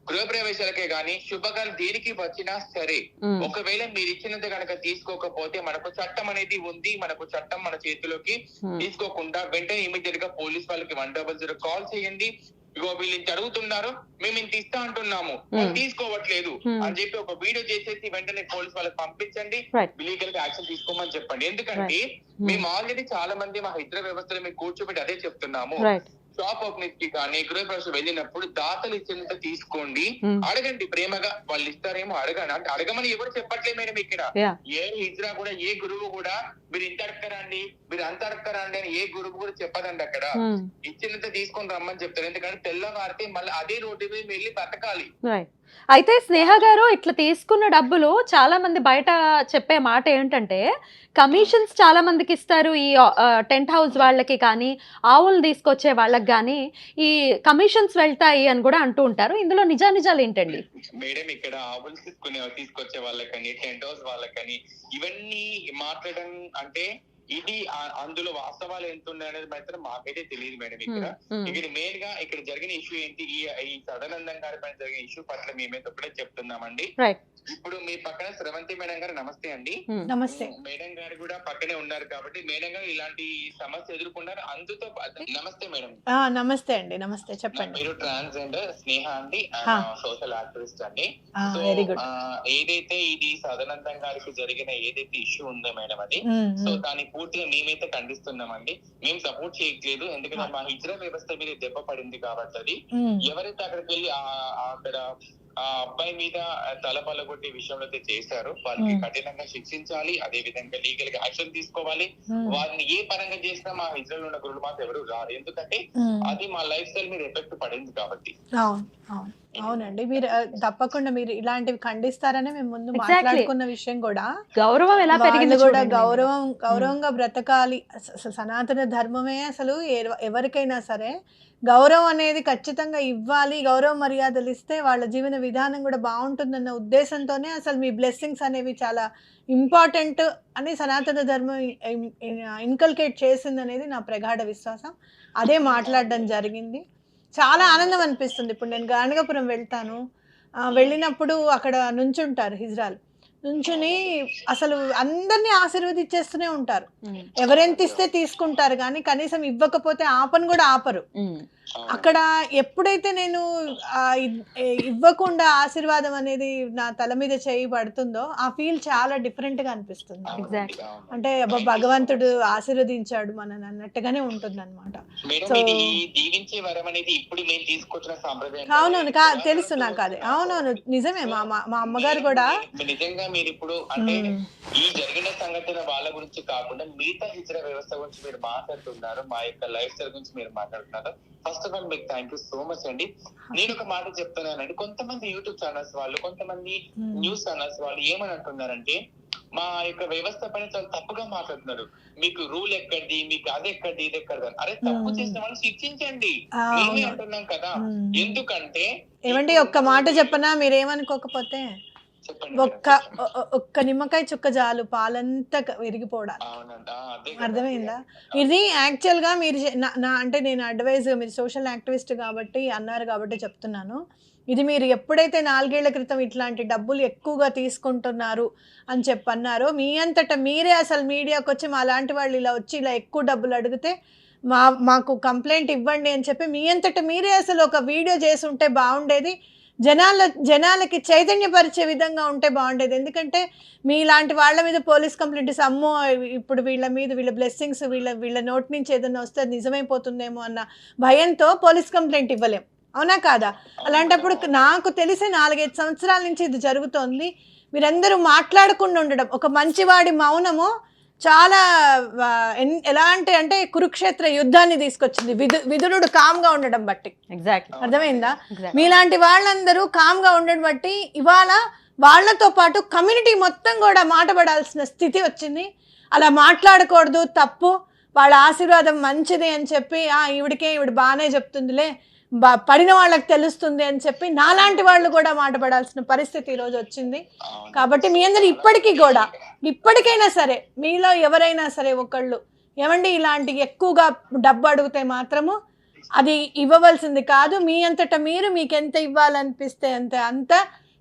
గృహప్రవేశాలకే గాని శుభకాలు దేనికి వచ్చినా సరే, ఒకవేళ మీరు ఇచ్చినంత కనుక తీసుకోకపోతే మనకు చట్టం అనేది ఉంది. మనకు చట్టం మన చేతిలోకి తీసుకోకుండా వెంటనే ఇమీడియట్ గా పోలీస్ వాళ్ళకి 100 కాల్ చేయండి. ఇగో వీళ్ళు ఇంత అడుగుతున్నారు, మేము ఇంత ఇస్తా అంటున్నాము, వాళ్ళు తీసుకోవట్లేదు అని చెప్పి ఒక వీడియో చేసేసి వెంటనే పోలీస్ వాళ్ళకి పంపించండి. లీగల్ గా యాక్షన్ తీసుకోమని చెప్పండి. ఎందుకంటే మేము ఆల్రెడీ చాలా మంది మా ఇతర వ్యవస్థలో మేము కూర్చోబెట్టి అదే చెప్తున్నాము. షాప్ ఓపెనింగ్ కి కానీ గృహప్రవేశం వెళ్ళినప్పుడు దాతలు ఇచ్చినంత తీసుకోండి, అడగండి ప్రేమగా, వాళ్ళు ఇస్తారేమో అడగండి. అంటే అడగమని ఎవరు చెప్పట్లేదు మేడం ఇక్కడ. ఏ హిజ్రా కూడా ఏ గురువు కూడా మీరు ఇంత అడగరండి, మీరు అంత అడగరండి అని ఏ గురువు కూడా చెప్పదండి. అక్కడ ఇచ్చినంత తీసుకొని రమ్మని చెప్తారు. ఎందుకంటే తెల్లవారితే మళ్ళీ అదే రోడ్డు మీద వెళ్ళి బతకాలి. అయితే స్నేహ గారు, ఇట్లా తీసుకున్న డబ్బులు చాలా మంది బయట చెప్పే మాట ఏంటంటే కమిషన్స్ చాలా మందికి ఇస్తారు. ఈ టెంట్ హౌస్ వాళ్ళకి కానీ ఆవులు తీసుకొచ్చే వాళ్ళకి కానీ ఈ కమిషన్స్ వెళ్తాయి అని కూడా అంటూ ఉంటారు. ఇందులో నిజాలు ఏంటండి? మేడం ఇక్కడ ఆవులు తీసుకొచ్చే వాళ్ళకని టెంట్ హౌస్ వాళ్ళకని ఇవన్నీ మాట్లాడడం అంటే ఇది అందులో వాస్తవాలు ఎంత ఉన్నాయి అనేది మాత్రం మాకైతే తెలియదు మేడం. ఇక్కడ మెయిన్ గా ఇక్కడ జరిగిన ఇష్యూ ఏంటి, ఈ సదానందం గారి పైన జరిగిన ఇష్యూ పట్ల మేమైతే ఒకటే చెప్తున్నామండి. ఇప్పుడు మీ పక్కన స్రవంతి మేడం గారు నమస్తే అండి. నమస్తే మేడం గారు కూడా పక్కనే ఉన్నారు కాబట్టి మేడం గారు ఇలాంటి సమస్య ఎదుర్కొన్నారు. అందుతో నమస్తే మేడం. నమస్తే అండి. నమస్తే, చెప్పండి. మీరు ట్రాన్స్జెండర్ స్నేహ అండి, సోషల్ యాక్టివిస్ట్ అండి. Very good. ఏదైతే ఇది సదానందం గారికి జరిగిన ఏదైతే ఇష్యూ ఉందో మేడం అది, సో దాన్ని పూర్తిగా మేమైతే ఖండిస్తున్నామండి. మేము సపోర్ట్ చేయట్లేదు. ఎందుకంటే మా హిజ్రా వ్యవస్థ మీద దెబ్బ పడింది కాబట్టి అది ఎవరైతే అక్కడికి వెళ్ళి అక్కడ ఆ అబ్బాయి మీద తల పలగొట్టే విషయంలో అయితే చేశారు, వాళ్ళకి కఠినంగా శిక్షించాలి. అదే విధంగా లీగల్ గా యాక్షన్ తీసుకోవాలి. వారిని ఏ పరంగా చేసినా మా ఇజ్రాయల్ ఉన్న గురువులు మాత్రం ఎవరు రారు. ఎందుకంటే అది మా లైఫ్ స్టైల్ మీద ఎఫెక్ట్ పడింది కాబట్టి. అవునండి, మీరు తప్పకుండా మీరు ఇలాంటివి ఖండిస్తారనే మేము ముందు మాట్లాడుకున్న విషయం కూడా. గౌరవం ఎలా పెరిగింది కూడా, గౌరవంగా బ్రతకాలి. సనాతన ధర్మమే అసలు ఎవరికైనా సరే గౌరవం అనేది ఖచ్చితంగా ఇవ్వాలి. గౌరవ మర్యాదలు ఇస్తే వాళ్ళ జీవన విధానం కూడా బాగుంటుందన్న ఉద్దేశంతోనే అసలు మీ బ్లెస్సింగ్స్ అనేవి చాలా ఇంపార్టెంట్ అని సనాతన ధర్మం ఇన్కల్కేట్ చేసింది అనేది నా ప్రగాఢ విశ్వాసం. అదే మాట్లాడడం జరిగింది. చాలా ఆనందం అనిపిస్తుంది. ఇప్పుడు నేను గానగాపురం వెళ్తాను, వెళ్ళినప్పుడు అక్కడ నుంచుంటారు హిజ్రాలు, నుంచుని అసలు అందరినీ ఆశీర్వదించేస్తూనే ఉంటారు. ఎవరెంత ఇస్తే తీసుకుంటారు కానీ కనీసం ఇవ్వకపోతే ఆపను కూడా ఆపరు. అక్కడ ఎప్పుడైతే నేను ఇవ్వకుండా ఆశీర్వాదం అనేది నా తల మీద చేయి పడుతుందో ఆ ఫీల్ చాలా డిఫరెంట్ గా అనిపిస్తుంది. అంటే భగవంతుడు ఆశీర్వదించాడు మనని అన్నట్టుగానే ఉంటుంది అనమాట. అవునవును, తెలుసు నాకు అది. అవునవును, నిజమే. మా అమ్మగారు కూడా నిజంగా మీరు ఇప్పుడు అంటే ఈ జరిగిన సంఘటన వాళ్ళ గురించి కాకుండా మిగతా హిజ్రా వ్యవస్థ గురించి మీరు మాట్లాడుతున్నారు, మా యొక్క లైఫ్ స్టైల్ గురించి మీరు మాట్లాడుతున్నారు. ఫస్ట్ ఆఫ్ ఆల్ మీకు థ్యాంక్ యూ సో మచ్ అండి. నేను ఒక మాట చెప్తున్నానండి, కొంతమంది యూట్యూబ్ ఛానల్స్ వాళ్ళు, కొంతమంది న్యూస్ ఛానల్స్ వాళ్ళు ఏమని అంటున్నారంటే మా యొక్క వ్యవస్థ పైన చాలా తప్పుగా మాట్లాడుతున్నారు. మీకు రూల్ ఎక్కడిది, మీకు అది ఎక్కడిది, ఇది ఎక్కడిది. అరే తప్పు చేసిన వాళ్ళు శిక్షించండి, మేమే అంటున్నాం కదా. ఎందుకంటే ఏమండి ఒక్క మాట చెప్పనా, మీరేమనుకోకపోతే ఒక్క నిమ్మకాయ చుక్క చాలు పాలంతా విరిగిపోవడానికి. అర్థమైందా? ఇది యాక్చువల్ గా మీరు అంటే నేను అడ్వైజ్, మీరు సోషల్ యాక్టివిస్ట్ కాబట్టి అన్నారు కాబట్టి చెప్తున్నాను. ఇది మీరు ఎప్పుడైతే 4 ఏళ్ల క్రితం ఇట్లాంటి డబ్బులు ఎక్కువగా తీసుకుంటున్నారు అని చెప్పన్నారో, మీ అంతటా మీరే అసలు మీడియాకి వచ్చి మా లాంటి వాళ్ళు ఇలా వచ్చి ఇలా ఎక్కువ డబ్బులు అడిగితే మాకు కంప్లైంట్ ఇవ్వండి అని చెప్పి మీ అంతటా మీరే అసలు ఒక వీడియో చేసి ఉంటే బాగుండేది. జనాలకి చైతన్యపరిచే విధంగా ఉంటే బాగుండేది. ఎందుకంటే మీలాంటి వాళ్ళ మీద పోలీస్ కంప్లైంట్ ఇస్తే అమ్మో ఇప్పుడు వీళ్ళ బ్లెస్సింగ్స్ వీళ్ళ నోటి నుంచి ఏదైనా వస్తే నిజమైపోతుందేమో అన్న భయంతో పోలీస్ కంప్లైంట్ ఇవ్వలేం, అవునా కాదా? అలాంటప్పుడు నాకు తెలిసి 4-5 సంవత్సరాల నుంచి ఇది జరుగుతోంది. మీరందరూ మాట్లాడకుండా ఉండడం, ఒక మంచివాడి మౌనము చాలా ఎలాంటి అంటే కురుక్షేత్ర యుద్ధాన్ని తీసుకొచ్చింది. విదురుడు కామ్గా ఉండడం బట్టి. అర్థమైందా? మీలాంటి వాళ్ళందరూ కామ్గా ఉండడం బట్టి ఇవాళ వాళ్ళతో పాటు కమ్యూనిటీ మొత్తం కూడా మాటపడాల్సిన స్థితి వచ్చింది. అలా మాట్లాడకూడదు, తప్పు. వాళ్ళ ఆశీర్వాదం మంచిది అని చెప్పి ఈవిడ బాగానే చెప్తుందిలే, పడిన వాళ్ళకి తెలుస్తుంది అని చెప్పి నాలాంటి వాళ్ళు కూడా మాట పడాల్సిన పరిస్థితి ఈరోజు వచ్చింది. కాబట్టి మీ అందరు ఇప్పటికైనా సరే మీలో ఎవరైనా సరే ఒకళ్ళు ఏమండి ఇలాంటి ఎక్కువగా డబ్బు అడిగితే మాత్రము అది ఇవ్వవలసింది కాదు, మీ అంతటా మీరు మీకు ఎంత ఇవ్వాలనిపిస్తే అంత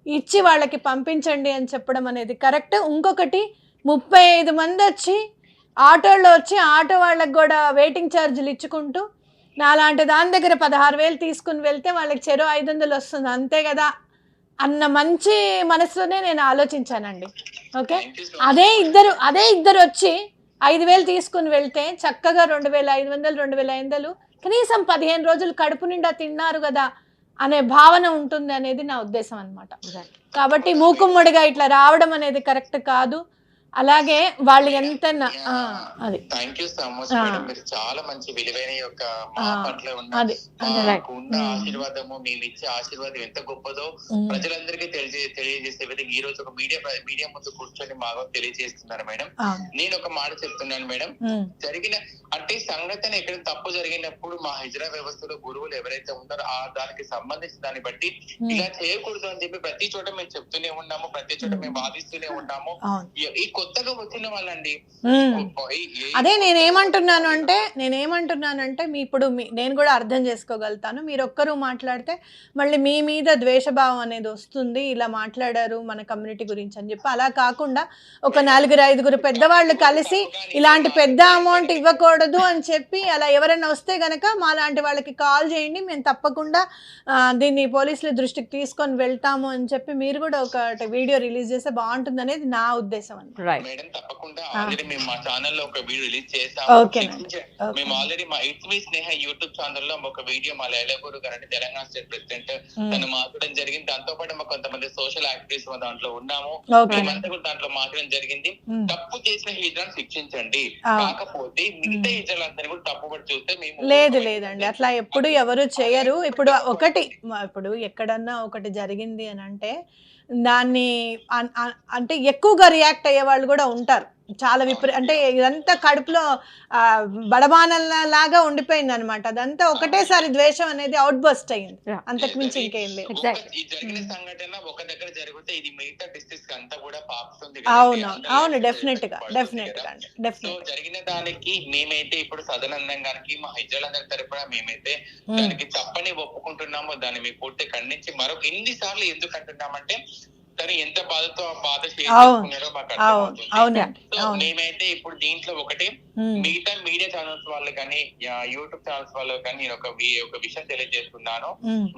ఇచ్చి వాళ్ళకి పంపించండి అని చెప్పడం అనేది కరెక్ట్. ఇంకొకటి 35 మంది వచ్చి ఆటోలో వచ్చి ఆటో వాళ్ళకి కూడా వెయిటింగ్ ఛార్జీలు ఇచ్చుకుంటూ నాలాంటి దాని దగ్గర 16,000 తీసుకుని వెళ్తే వాళ్ళకి చెరో 500 వస్తుంది అంతే కదా అన్న మంచి మనసులోనే నేను ఆలోచించానండి. ఓకే, అదే ఇద్దరు వచ్చి 5,000 తీసుకుని వెళ్తే చక్కగా 2,500 2,500 కనీసం 15 రోజులు కడుపు నిండా తిన్నారు కదా అనే భావన ఉంటుంది అనేది నా ఉద్దేశం అన్నమాట. కాబట్టి మూకుమ్మడిగా ఇట్లా రావడం అనేది కరెక్ట్ కాదు. అలాగే వాళ్ళు ఎంత అది thank you so much madam, మీరు చాలా మంచి విలువైన యొక్క మా పట్ల ఉన్న ఆశీర్వాదము, మేము ఇచ్చే ఆశీర్వాదం ఎంత గొప్పదో ప్రజలందరికీ తెలియజేసే విధంగా ఈ రోజు ఒక మీడియా ముందు కూర్చొని మాకు తెలియజేస్తున్నారు మేడం. నేను ఒక మాట చెప్తున్నాను మేడం, జరిగిన అంటే సంఘటన ఎక్కడ తప్పు జరిగినప్పుడు మా హిజ్రా వ్యవస్థలో గురువులు ఎవరైతే ఉన్నారో దానికి సంబంధించిన దాన్ని బట్టి ఇలా చేయకూడదు అని చెప్పి ప్రతి చోట మేము చెప్తూనే ఉన్నాము, ప్రతి చోట మేము వాదిస్తూనే ఉన్నాము. ఈ కొత్తగా వచ్చిన వాళ్ళండి అదే నేనేమంటున్నానంటే ఇప్పుడు నేను కూడా అర్థం చేసుకోగలుగుతాను. మీరు ఒక్కరు మాట్లాడితే మళ్ళీ మీ మీద ద్వేషభావం అనేది వస్తుంది, ఇలా మాట్లాడారు మన కమ్యూనిటీ గురించి అని చెప్పి. అలా కాకుండా ఒక 4-5 పెద్దవాళ్ళు కలిసి ఇలాంటి పెద్ద అమౌంట్ ఇవ్వకూడదు అని చెప్పి అలా ఎవరైనా వస్తే గనక మా లాంటి వాళ్ళకి కాల్ చేయండి, మేము తప్పకుండా దీన్ని పోలీసుల దృష్టికి తీసుకొని వెళ్తాము అని చెప్పి మీరు కూడా ఒక వీడియో రిలీజ్ చేస్తే బాగుంటుంది అనేది నా ఉద్దేశం అండి. మేడం తప్పకుండా ఆల్రెడీ మేము మా ఛానల్ లో ఒక వీడియో రిలీజ్ చేసాము. మేము ఆల్రెడీ మా it's me Sneha YouTube channel లో ఒక వీడియో మా లైలాపూర్ గారు అంటే తెలంగాణ స్టేట్ ప్రెసిడెంట్ తను మాట్లాడడం జరిగింది. దాంతో పాటు మాకు కొంతమంది సోషల్ యాక్టివిస్ట్ దాంట్లో ఉన్నాము, మేమంతా కూడా దాంట్లో మాట్లాడడం జరిగింది. తప్పు చేసిన హిజ్రాను శిక్షించండి, కాకపోతే మిగతా హిజ్రాలందరినీ కూడా తప్పుపడి చూస్తే మేము లేదండి అట్లా ఎప్పుడు ఎవరు చేయరు. ఇప్పుడు ఎక్కడన్నా ఒకటి జరిగింది అని అంటే దాన్ని అంటే ఎక్కువగా రియాక్ట్ అయ్యే వాళ్ళు కూడా ఉంటారు. చాలా అంటే ఇదంతా కడుపులో బడబానలాగా ఉండిపోయింది అనమాట. అదంతా ఒకటేసారి ద్వేషం అనేది అవుట్ బస్ట్ అయింది, అంతకు మించి ఇంకేం లేదు. అవును డెఫినెట్ గా జరిగిన దానికి మేమైతే ఇప్పుడు సదనందం గారికి మా హిజ్రాలందరి తరపున మేమైతే దానికి తప్పని ఒప్పుకుంటున్నాము. దాన్ని మేము పూర్తి ఖండించి మరొక ఎన్నిసార్లు ఎందుకు అంటున్నామంటే తను ఎంత బాధతో ఆ బాధ షేర్ చేసుకున్నారో మాకు అర్థమవుతుంది. మేమైతే ఇప్పుడు దీంట్లో ఒకటి మిగతా మీడియా ఛానల్స్ వాళ్ళు కానీ యూట్యూబ్ ఛానల్స్ వాళ్ళు కానీ నేను ఒక విషయం తెలియజేస్తున్నాను.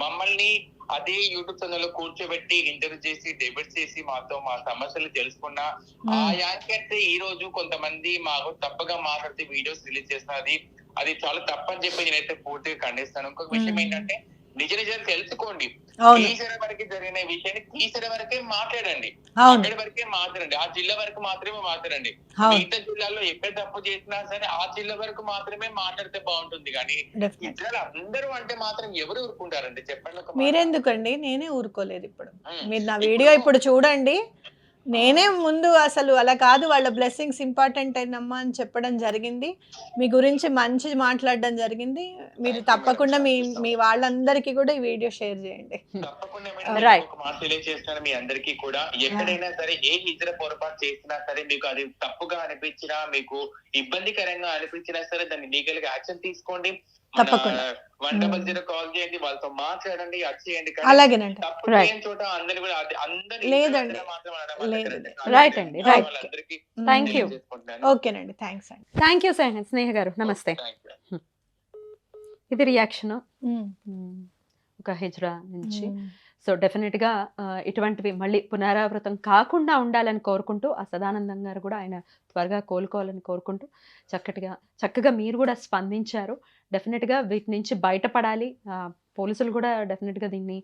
మమ్మల్ని అదే యూట్యూబ్ ఛానల్ లో కూర్చోబెట్టి ఇంటర్వ్యూ చేసి డిబేట్ చేసి మాతో మా సమస్యలు తెలుసుకున్నా ఆ యాంకర్స్ ఈ రోజు కొంతమంది మాకు తప్పగా మాట్లాడితే వీడియోస్ రిలీజ్ చేస్తున్నది అది చాలా తప్పని చెప్పి నేనైతే పూర్తిగా ఖండిస్తాను. ఇంకొక విషయం ఏంటంటే నిజాలు తెలుసుకోండి, తీసర వరకు జరిగిన విషయాన్ని తీసర వరకే మాట్లాడండి, అక్కడి వరకే మాట్లాడండి, ఆ జిల్లా వరకు మాత్రమే మాట్లాడండి. మిగతా జిల్లాలో ఎక్కడ తప్పు చేసినా సరే ఆ జిల్లా వరకు మాత్రమే మాట్లాడితే బాగుంటుంది. కానీ ఇతరులు అందరూ అంటే మాత్రం ఎవరు ఊరుకుంటారండి చెప్పండి? మీరెందుకండి, నేనే ఊరుకోలేదు. ఇప్పుడు మీరు నా వీడియో ఇప్పుడు చూడండి, నేనే ముందు అసలు అలా కాదు, వాళ్ళ బ్లెస్సింగ్స్ ఇంపార్టెంట్ అయినమ్మా అని చెప్పడం జరిగింది, మీ గురించి మంచి మాట్లాడడం జరిగింది. మీరు తప్పకుండా మీ వాళ్ళందరికీ కూడా ఈ వీడియో షేర్ చేయండి. తెలియజేస్తాను మీ అందరికీ కూడా, ఎక్కడైనా సరే ఏ హిజ్రా పొరపాటు చేసినా సరే మీకు అది తప్పుగా అనిపించినా మీకు ఇబ్బందికరంగా అనిపించినా సరే దాన్ని లీగల్ గా యాక్షన్ తీసుకోండి. తప్పకుండా 100 కాల్ చేయండి, వాళ్ళతో మాట్లాడండి, చేయండి. అలాగేనండి. చోట అందరి కూడా లేదండి, రైట్ అండి, రైట్. Thank you. ఓకేనండి, థ్యాంక్స్ అండి. థ్యాంక్ యూ స్నేహ గారు, నమస్తే. ఇది రియాక్షన్ ఒక హిజ్రా నుంచి. సో డెఫినెట్గా ఇటువంటివి మళ్ళీ పునరావృతం కాకుండా ఉండాలని కోరుకుంటూ ఆ సదానందం గారు కూడా ఆయన త్వరగా కోలుకోవాలని కోరుకుంటూ చక్కగా మీరు కూడా స్పందించారు. డెఫినెట్గా వీటి నుంచి బయటపడాలి, పోలీసులు కూడా డెఫినెట్గా దీన్ని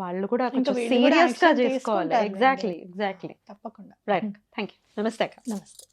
వాళ్ళు కూడా కొంచెం సీరియస్గా చేసుకోవాలి. ఎగ్జాక్ట్లీ తప్పకుండా. రైట్. Thank you. నమస్తే. నమస్తే.